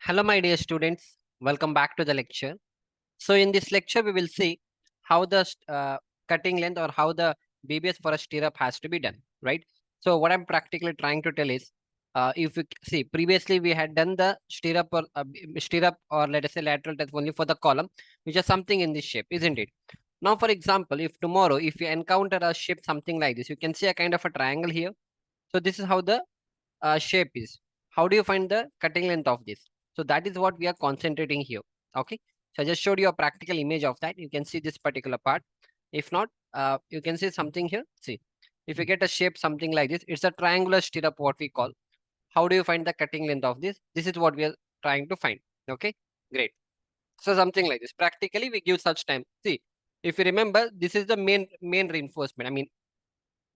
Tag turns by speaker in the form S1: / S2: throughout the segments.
S1: Hello, my dear students. Welcome back to the lecture. So, in this lecture, we will see how the cutting length or how the BBS for a stirrup has to be done, right? So, what I'm practically trying to tell is, if you see previously we had done the stirrup or let us say lateral test only for the column, which is something in this shape, isn't it? Now, for example, if tomorrow if you encounter a shape something like this, you can see a kind of a triangle here. So, this is how the shape is. How do you find the cutting length of this? So that is what we are concentrating here. Okay. So I just showed you a practical image of that. You can see this particular part. If not, you can see something here. See, if you get a shape something like this, it's a triangular stirrup, what we call. How do you find the cutting length of this? This is what we are trying to find. Okay, great. So something like this. Practically, we give such time. See, if you remember, this is the main reinforcement. I mean,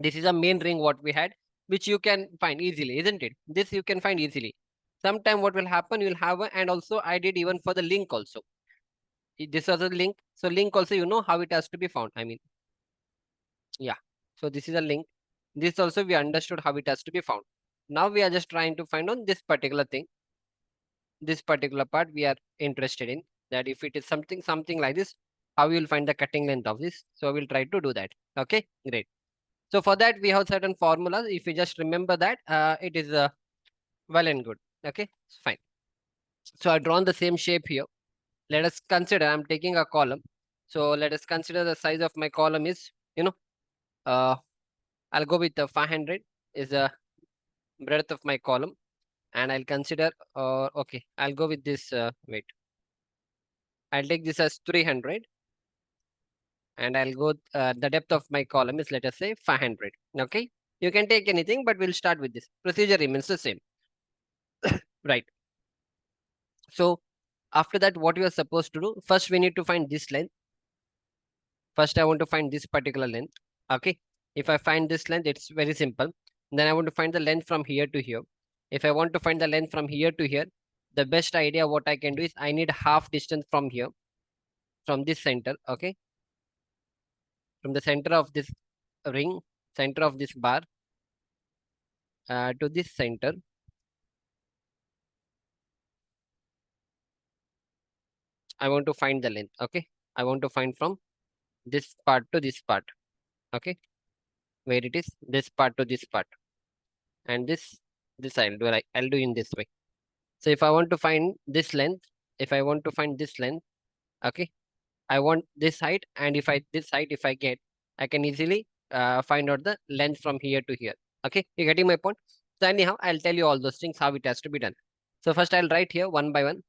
S1: this is a main ring what we had, which you can find easily, isn't it? This you can find easily. Sometime what will happen, you'll have and also I did even for the link also. This was a link. So link also, you know how it has to be found. I mean, yeah. So this is a link. This also we understood how it has to be found. Now we are just trying to find on this particular thing. This particular part we are interested in, that if it is something like this, how you will find the cutting length of this. So we'll try to do that. Okay, great. So for that, we have certain formulas. If you just remember that, it is well and good. Okay, fine. So I've drawn the same shape here. Let us consider, I'm taking a column. So let us consider the size of my column is, uh, I'll go with the 500 is the breadth of my column. And I'll consider, okay, I'll go with this, wait. I'll take this as 300. And I'll go, the depth of my column is, let us say, 500. Okay, you can take anything, but we'll start with this. Procedure remains the same. Right. So after that, what you are supposed to do, first we need to find this length. First, I want to find this particular length. Okay. If I find this length, it's very simple. Then I want to find the length from here to here. If I want to find the length from here to here, the best idea what I can do is I need half distance from here, from this center. Okay. From the center of this ring, center of this bar, to this center. I want to find the length. Okay. I want to find from this part to this part. Okay. Where it is, this part to this part. And this I'll do in this way. So if I want to find this length, if I want to find this length, okay, I want this height, and if I this height, if I get, I can easily find out the length from here to here. Okay, you getting my point? So anyhow, I'll tell you all those things how it has to be done. So first I'll write here one by one.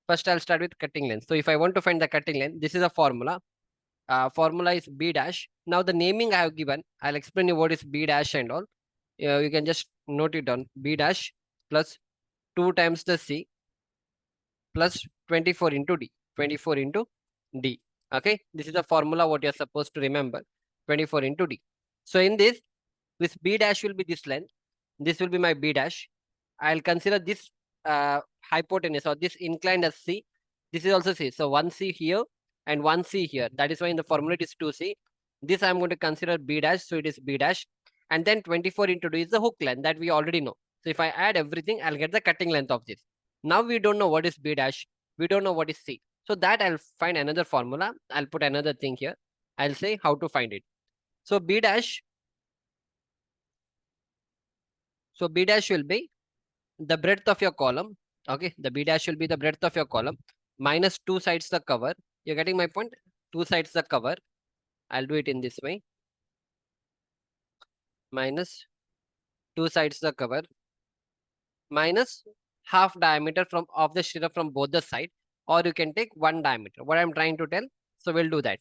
S1: First I'll start with cutting length. So if I want to find the cutting length, this is a formula. Formula is B dash. Now the naming I have given, I'll explain you what is B dash and all. You can just note it down. B dash plus 2 times the C plus 24 into D. 24 into D. Okay. This is the formula what you're supposed to remember. 24 into D. So in this B dash will be this length. This will be my B dash. I'll consider this hypotenuse or this inclined as C. This is also C. So 1C here and 1C here. That is why in the formula it is 2C. This I'm going to consider B dash. So it is B dash. And then 24 into D is the hook length that we already know. So if I add everything, I'll get the cutting length of this. Now we don't know what is B dash. We don't know what is C. So that I'll find another formula. I'll put another thing here. I'll say how to find it. So B dash. So B dash will be the breadth of your column. Okay. The B dash will be the breadth of your column minus two sides the cover. You're getting my point? Two sides the cover. I'll do it in this way. Minus two sides the cover minus half diameter from of the stirrup from both the side, or you can take one diameter. What I'm trying to tell. So we'll do that.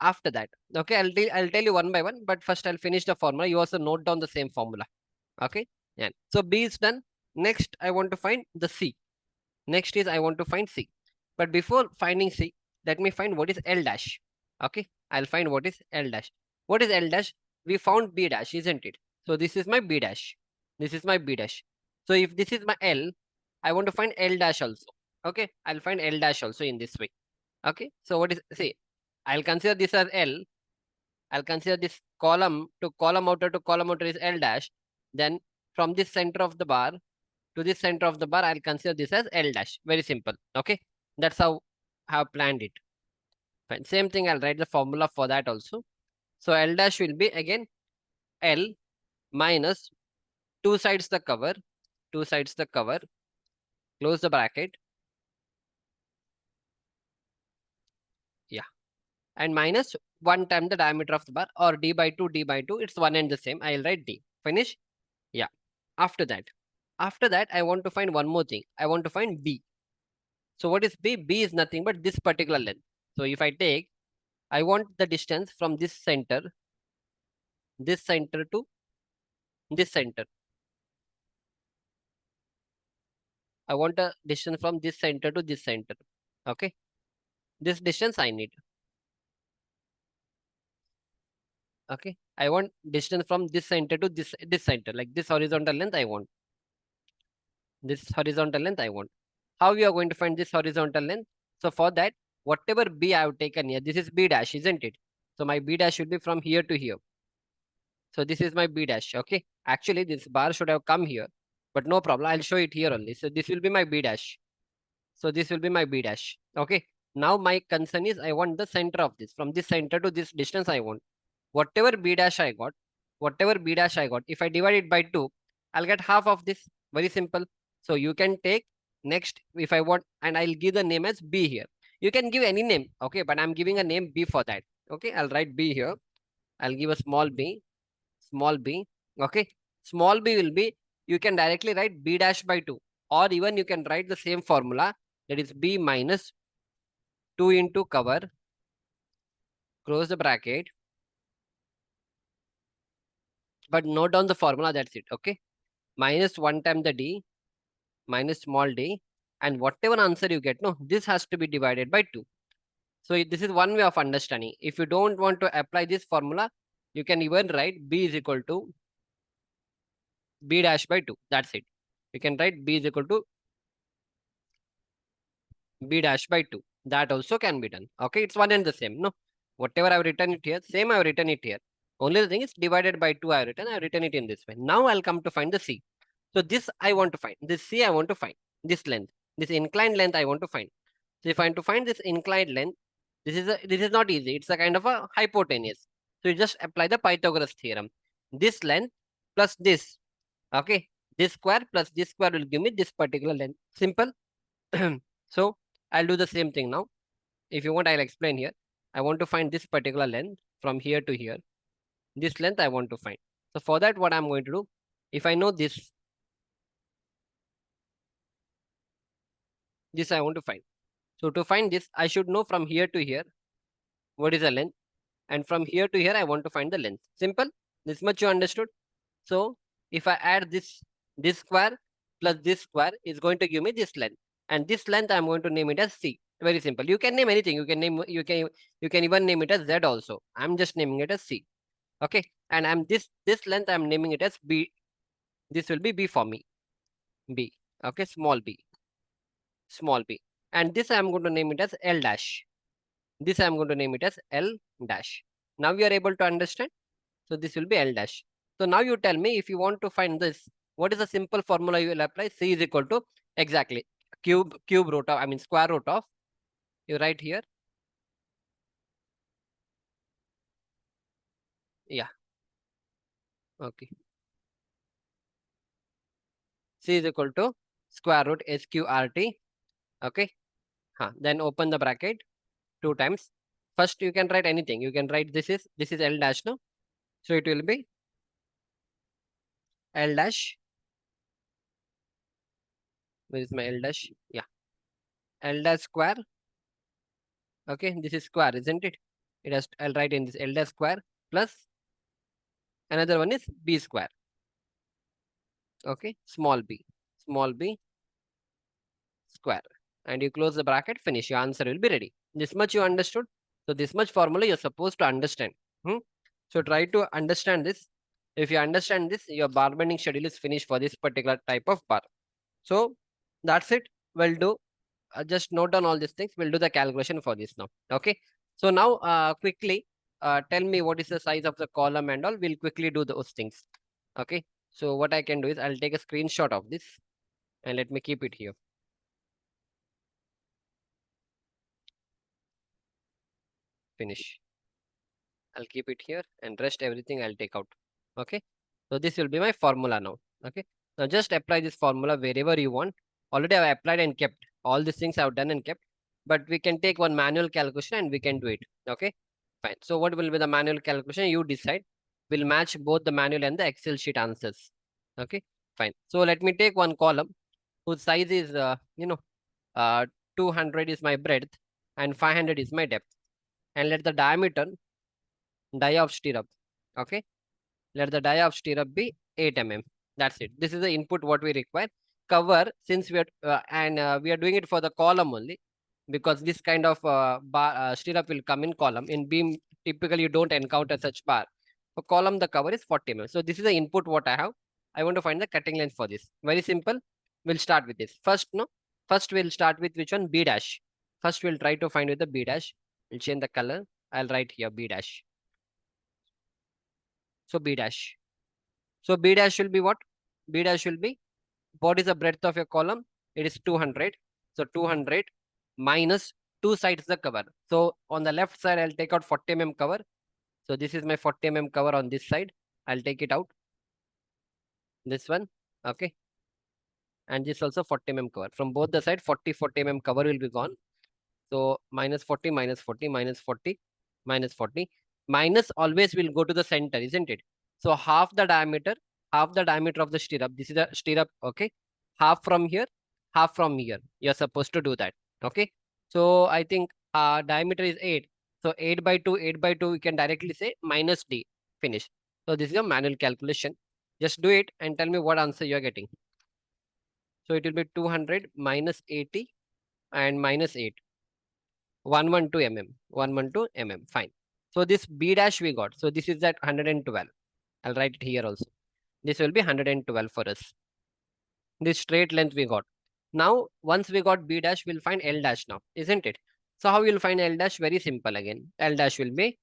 S1: After that, okay, I'll tell you one by one, but first I'll finish the formula. You also note down the same formula. Okay. Yeah. So B is done. Next, I want to find the C. Next is I want to find C. But before finding C, let me find what is L dash. Okay. I'll find what is L dash. What is L dash? We found B dash, isn't it? So this is my B dash. This is my B dash. So if this is my L, I want to find L dash also. Okay. I'll find L dash also in this way. Okay. So what is, see, I'll consider this as L. I'll consider this column to column outer is L dash. Then from this center of the bar to this center of the bar, I'll consider this as L dash. Very simple. Okay. That's how I have planned it. Fine. Same thing, I'll write the formula for that also. So L dash will be again L minus two sides the cover, close the bracket. Yeah. And minus 1 time the diameter of the bar, or d by 2, it's one and the same. I'll write d. Finish? Yeah. After that, I want to find one more thing. I want to find b. So what is b? B is nothing but this particular length. So if I want the distance from this center to this center. I want a distance from this center to this center. Okay. This distance I need. Okay. I want distance from this center to this center. Like this horizontal length I want. This horizontal length I want. How we are going to find this horizontal length? So for that, whatever b I have taken here, this is b dash, isn't it? So my b dash should be from here to here. So this is my b dash. Okay. Actually, this bar should have come here, but no problem. I'll show it here only. So this will be my b dash. So this will be my b dash. Okay. Now my concern is I want the center of this. From this center to this distance I want. Whatever b dash I got, if I divide it by 2, I'll get half of this. Very simple. So you can take next if I want, and I'll give the name as b here. You can give any name. Okay. But I'm giving a name b for that. Okay. I'll write b here. I'll give a small b. Okay. Small b will be, you can directly write b dash by 2, or even you can write the same formula, that is b minus 2 into cover, close the bracket, but note down the formula, that's it. Okay. Minus 1 time the d, minus small d, and whatever answer you get, no, this has to be divided by 2. So this is one way of understanding. If you don't want to apply this formula, you can even write b is equal to b dash by 2. That's it. You can write b is equal to b dash by 2. That also can be done. Okay, it's one and the same. No, whatever I've written it here, same I've written it here. Only the thing is divided by 2 I've written it in this way. Now I'll come to find the C. So this I want to find. This C I want to find. This length. This inclined length I want to find. So if I want to find this inclined length, this is not easy. It's a kind of a hypotenuse. So you just apply the Pythagoras theorem. This length plus this. Okay. This square plus this square will give me this particular length. Simple. So I'll do the same thing now. If you want, I'll explain here. I want to find this particular length from here to here. This length I want to find. So for that, what I'm going to do, if I know this I want to find. So to find this, I should know from here to here what is the length. And from here to here, I want to find the length. Simple. This much you understood. So if I add this square plus this square is going to give me this length. And this length I'm going to name it as C. Very simple. You can name anything. You can even name it as Z also. I'm just naming it as C. Okay. And I'm this length I'm naming it as B. This will be B for me. B. Okay. Small b. And this I'm going to name it as L dash. This I'm going to name it as L dash. Now you are able to understand. So this will be L dash. So now you tell me, if you want to find this, what is the simple formula you will apply? C is equal to exactly cube root of, square root of, you write here. Yeah. Okay. C is equal to square root SQRT. Okay. Then open the bracket 2 times. First you can write anything. You can write this is L dash, no? So it will be L dash. Where is my L dash? Yeah. L dash square. Okay. This is square, isn't it? I'll write in this L dash square plus another one is B square. Okay. Small b square. And you close the bracket, finish. Your answer will be ready. This much you understood. So this much formula you're supposed to understand. So try to understand this. If you understand this, your bar bending schedule is finished for this particular type of bar. So that's it. We'll do. Just note down all these things. We'll do the calculation for this now. Okay. So now quickly tell me what is the size of the column and all. We'll quickly do those things. Okay. So what I can do is I'll take a screenshot of this. and let me keep it here. Finish. I'll keep it here and rest everything I'll take out. Okay. So this will be my formula now. Okay. Now just apply this formula wherever you want. Already I've applied and kept. All these things I've done and kept. But we can take one manual calculation and we can do it. Okay. Fine. So what will be the manual calculation? You decide. We'll match both the manual and the Excel sheet answers. Okay. Fine. So let me take one column whose size is, uh, 200 is my breadth and 500 is my depth. And let the diameter die of stirrup. Okay. Let the die of stirrup be 8 mm. That's it. This is the input what we require. Cover, since we are we are doing it for the column only, because this kind of bar stirrup will come in column. In beam, typically you don't encounter such bar. For column, the cover is 40 mm. So this is the input what I have. I want to find the cutting length for this. Very simple. We'll start with this. First, no. First we'll start with which one? B dash. First we'll try to find with the B dash. We'll change the color. I'll write here B dash. So B dash. So B dash will be what? B dash will be, what is the breadth of your column? It is 200. So 200 minus two sides the cover. So on the left side, I'll take out 40 mm cover. So this is my 40 mm cover on this side. I'll take it out. This one. Okay. And this also 40 mm cover. From both the side, 40 mm cover will be gone. So minus 40, minus 40, minus 40, minus 40. Minus always will go to the center, isn't it? So half the diameter of the stirrup. This is the stirrup, okay? Half from here, half from here. You're supposed to do that, okay? So I think diameter is 8. So 8 by 2, we can directly say minus D. Finish. So this is a manual calculation. Just do it and tell me what answer you're getting. So it will be 200 minus 80 and minus 8. 112 mm. 112 mm. Fine. So this B dash we got. So this is at 112. I'll write it here also. This will be 112 for us. This straight length we got. Now, once we got B dash, we'll find L dash now, isn't it? So how you'll find L dash? Very simple again. L dash will be,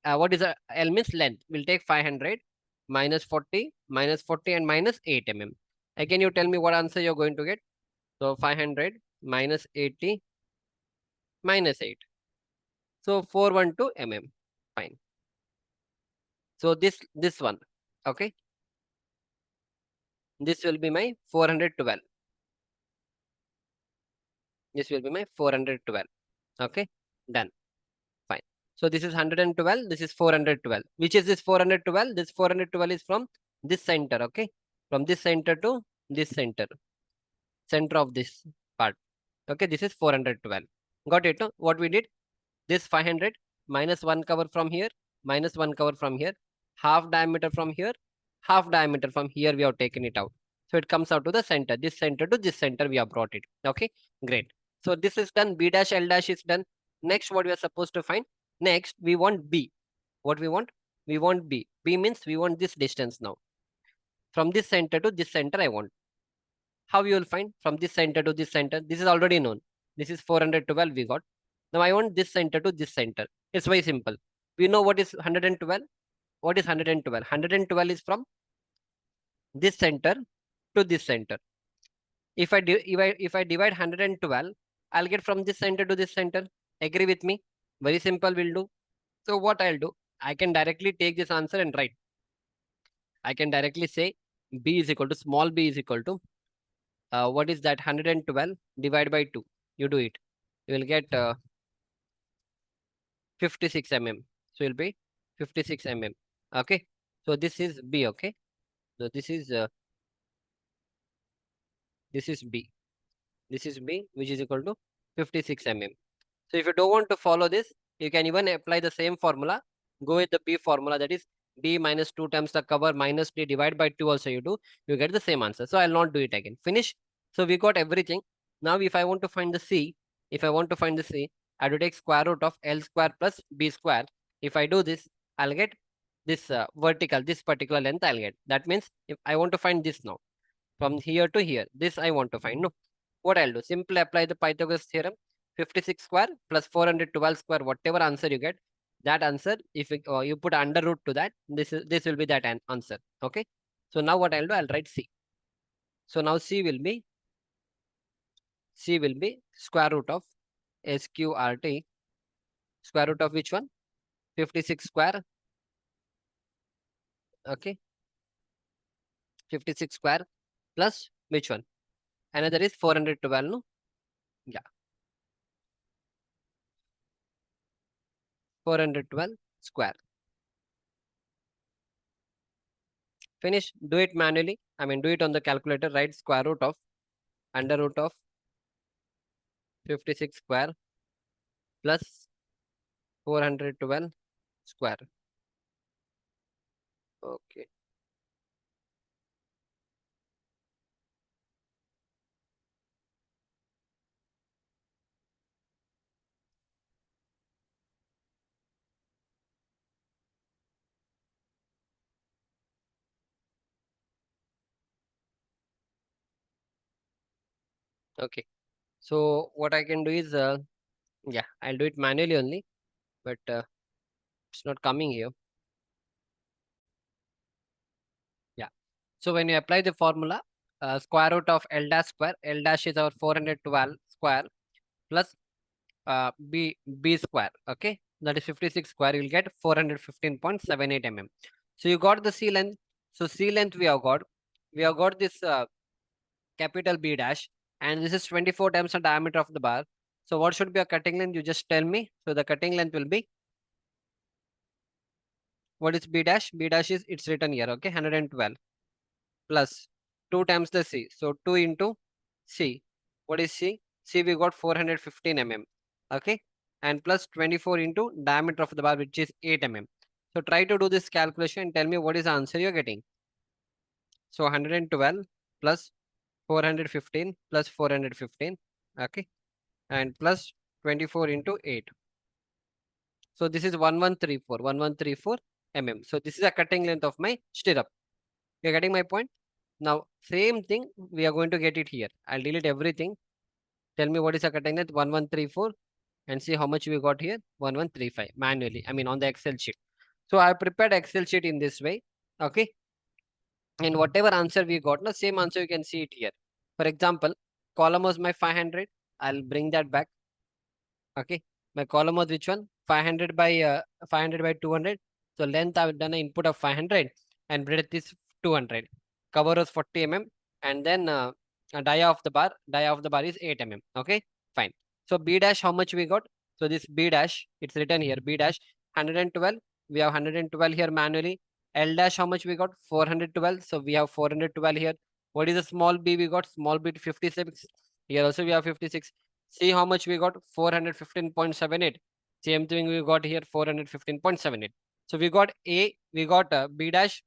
S1: what is a L means length. We'll take 500 minus 40, minus 40 and minus 8 mm. Again, you tell me what answer you're going to get. So 500 minus 80 minus 8. So 412 mm. Fine. So this one, okay. This will be my 412. This will be my 412. Okay, done. Fine. So this is 112. This is 412. Which is this 412? This 412 is from this center. Okay, from this center to this center, center of this part. Okay, this is 412. Got it? No? What we did? This 500 minus one cover from here, minus one cover from here, half diameter from here, half diameter from here. We have taken it out. So it comes out to the center. This center to this center we have brought it. Okay, great. So this is done. B dash L dash is done. Next, what we are supposed to find? Next, we want B. What we want? We want B. B means we want this distance now. From this center to this center, I want. How you will find from this center to this center? This is already known. This is 412 we got. Now I want this center to this center. It's very simple. We know what is 112. What is 112? 112 is from this center to this center. If I divide 112, I'll get from this center to this center. Agree with me? Very simple will do. So what I'll do, I can directly take this answer and write. I can directly say B is equal to, small b is equal to, what is that, 112 divided by 2. You do it. You will get 56 mm. So it will be 56 mm. Okay. So this is B. Okay. So this is B. This is B, which is equal to 56 mm. So if you don't want to follow this, you can even apply the same formula. Go with the B formula, that is D minus 2 times the cover minus D divided by 2 also you do. You get the same answer. So I'll not do it again. Finish. So we got everything. Now if I want to find the C, I have to take square root of L square plus B square. If I do this, I'll get this vertical, this particular length I'll get. That means if I want to find this now, from here to here, this I want to find. No, what I'll do, simply apply the Pythagoras theorem. 56 square plus 412 square, whatever answer you get, that answer, if you put under root to that, this will be that answer. Okay. So now what I'll do, I'll write C. So now C will be C will be square root of SQRT, square root of which one? 56 square, okay, 56 square plus which one? Another is 412, no? Yeah, 412 square. Finish, do it manually. I mean, do it on the calculator, write square root of under root of 56 square plus 412 square. Okay, okay. So what I can do is, yeah, I'll do it manually only, but it's not coming here. Yeah. So when you apply the formula, square root of L dash square, L dash is our 412 square plus B square. Okay, that is 56 square. You'll get 415.78 mm. So you got the C length. So C length we have got. We have got this capital B dash, and this is 24 times the diameter of the bar. So what should be a cutting length? You just tell me. So the cutting length will be, what is B dash? B dash is, it's written here. Okay, 112 plus 2 times the C. So 2 into C. What is C? C we got 415 mm. Okay. And plus 24 into diameter of the bar, which is 8 mm. So try to do this calculation and tell me what is the answer you're getting. So 112 plus 415 plus 415. Okay. And plus 24 into 8. So this is 1134 mm. So this is a cutting length of my stirrup. You're getting my point? Now, same thing, we are going to get it here. I'll delete everything. Tell me what is the cutting length, 1134, and see how much we got here, 1135 manually. I mean, on the Excel sheet. So I prepared Excel sheet in this way. Okay. And whatever answer we got, the same answer you can see it here. For example, column was my 500. I'll bring that back. Okay. My column was which one? 500 by 200. So length I've done an input of 500 and breadth is 200. Cover was 40 mm, and then a dia of the bar is 8 mm. Okay, fine. So B dash, how much we got? So this B dash, it's written here, B dash 112. We have 112 here manually. L dash, how much we got? 412. So we have 412 here. What is the small b we got? Small b 56. Here also we have 56. See how much we got? 415.78. Same thing we got here, 415.78. So we got A, we got B dash,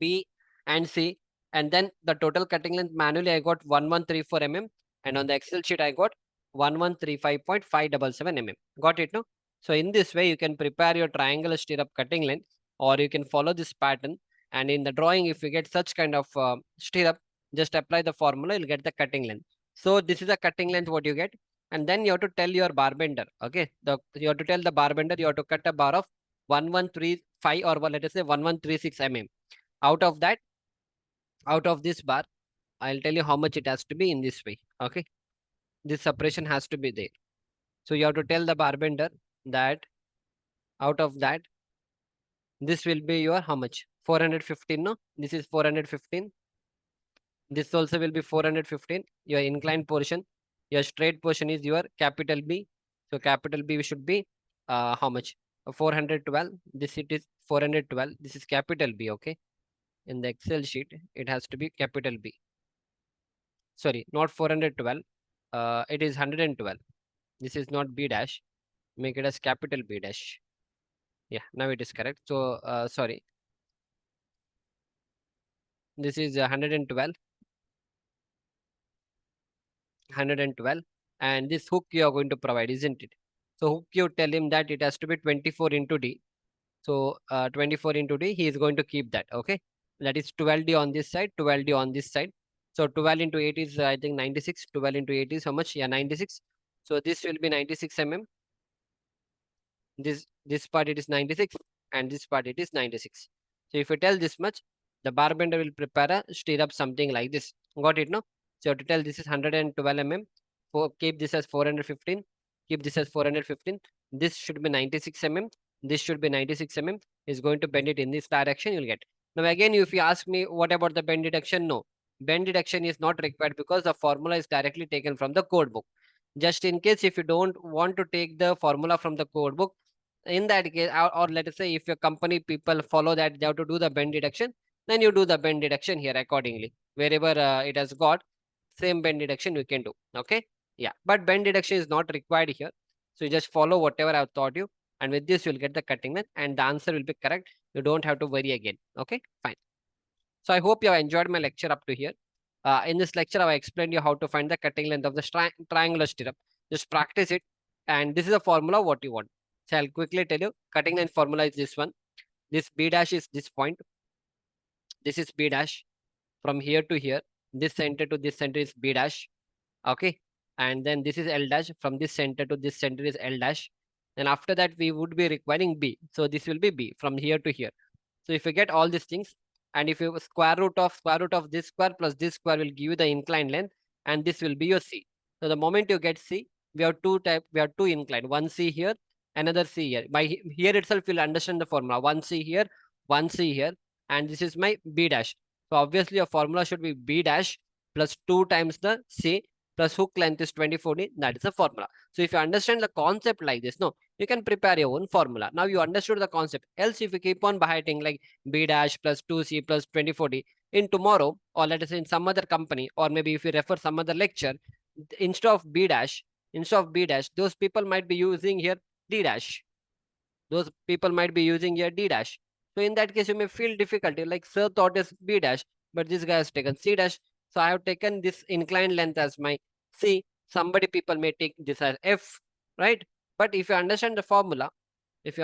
S1: B and C, and then the total cutting length manually I got 1134 mm, and on the Excel sheet I got 1135.577 mm. Got it, no? So in this way you can prepare your triangular stirrup cutting length, or you can follow this pattern, and in the drawing if you get such kind of stirrup, just apply the formula, you'll get the cutting length. So this is a cutting length what you get, and then you have to tell your bar bender. Okay, you have to tell the bar bender you have to cut a bar of 1135, or let us say 1136 mm. Out of that, out of this bar, I'll tell you how much it has to be in this way. Okay, this separation has to be there. So you have to tell the bar bender that out of that, this will be your how much? 415, no? This is 415. This also will be 415. Your inclined portion, your straight portion is your capital B. So capital B should be how much? 412. This it is 412. This is capital B. Okay. In the Excel sheet, it has to be capital B. Sorry, not 412. It is 112. This is not B dash. Make it as capital B dash. Yeah, now it is correct. So, sorry. This is 112. 112. And this hook you are going to provide, isn't it? So hook, you tell him that it has to be 24 into D. So 24 into D, he is going to keep that. Okay. That is 12D on this side, 12D on this side. So 12 into 8 is, I think, 96. 12 into 8 is how much? Yeah, 96. So this will be 96 mm. This part it is 96, and this part it is 96. So if you tell this much, the bar bender will prepare a stirrup something like this. Got it, no? So you have to tell this is 112 mm. keep this as 415, keep this as 415. This should be 96 mm. This should be 96 mm. Is going to bend it in this direction. You'll get. Now again, if you ask me what about the bend deduction, no, bend deduction is not required because the formula is directly taken from the code book. Just in case if you don't want to take the formula from the code book, in that case, or let us say if your company people follow that they have to do the bend deduction, then you do the bend deduction here accordingly. Wherever it has got same bend deduction we can do. Okay. Yeah. But bend deduction is not required here. So you just follow whatever I've taught you. And with this, you'll get the cutting length and the answer will be correct. You don't have to worry again. Okay. Fine. So I hope you have enjoyed my lecture up to here. In this lecture, I explained you how to find the cutting length of the triangular stirrup. Just practice it. And this is a formula what you want. So I'll quickly tell you. Cutting length formula is this one. This B dash is this point. This is B dash. From here to here. This center to this center is B dash. Okay. And then this is L dash. From this center to this center is L dash. And after that, we would be requiring B. So this will be B from here to here. So if you get all these things, and if you square root of this square plus this square will give you the inclined length, and this will be your C. So the moment you get C, we have two inclined, one C here, another C here. By here itself, you'll understand the formula. One C here, one C here, and this is my B dash. So obviously your formula should be B dash plus 2 times the C plus hook length is 24D. That is the formula. So if you understand the concept like this, no, you can prepare your own formula. Now you understood the concept. Else if you keep on behiting like B dash plus 2C plus 24D in tomorrow, or let us say in some other company, or maybe if you refer some other lecture, instead of B dash, those people might be using here D dash. Those people might be using here D dash. So in that case, you may feel difficulty like sir thought is B dash, but this guy has taken C dash. So I have taken this inclined length as my C. Somebody people may take this as F, right? But if you understand the formula, it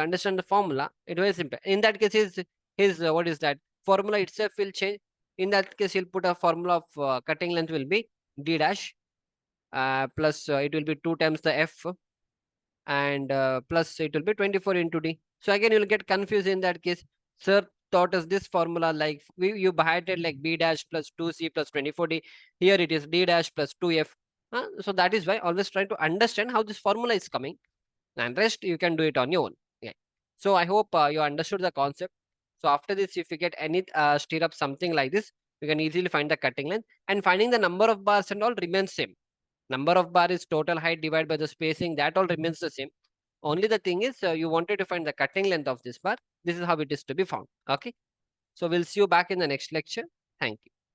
S1: was simple. In that case, his what is that formula itself will change. In that case, he'll put a formula of cutting length will be D dash plus it will be 2 times the F and plus it will be 24 into D. So again, you'll get confused in that case. Sir taught us this formula like you behind like B dash plus 2C plus 24D. Here it is D dash plus 2F. So that is why always try to understand how this formula is coming, and rest you can do it on your own. Yeah. So I hope you understood the concept. So after this, if you get any stirrup something like this, you can easily find the cutting length, and finding the number of bars and all remains same. Number of bar is total height divided by the spacing. That all remains the same. Only the thing is you wanted to find the cutting length of this bar. This is how it is to be found. Okay. So we'll see you back in the next lecture. Thank you.